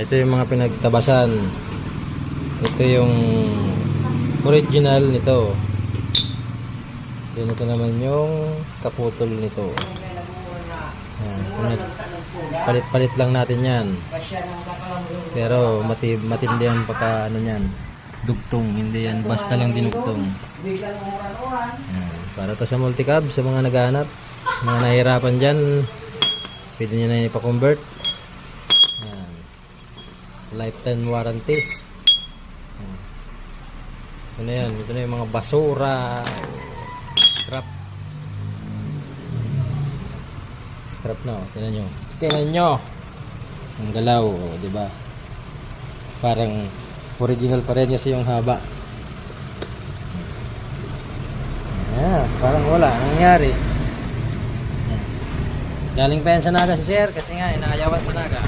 Ito yung mga pinagtabasan. Ito yung original nito. Then ito naman yung kaputol nito. Yan. Palit-palit lang natin yan. Pero matindi ang pagka ano yan. Dugtong. Hindi yan basta lang dinugtong. Yan. Para to sa multicab, sa mga naghahanap, mga nahihirapan dyan, pwede nyo na ipa-convert. Yan. Lifetime warranty. Yan. Ito na yan. Ito na yung mga basura. Scrap. Scrap na. Tingnan nyo. Tingnan nyo. Ang galaw. Diba? Parang original pa rin kasi yung haba. Parang wala. Ang nangyari. Galing pa yan sa Naga si Sir kasi nga inayawan sa Naga.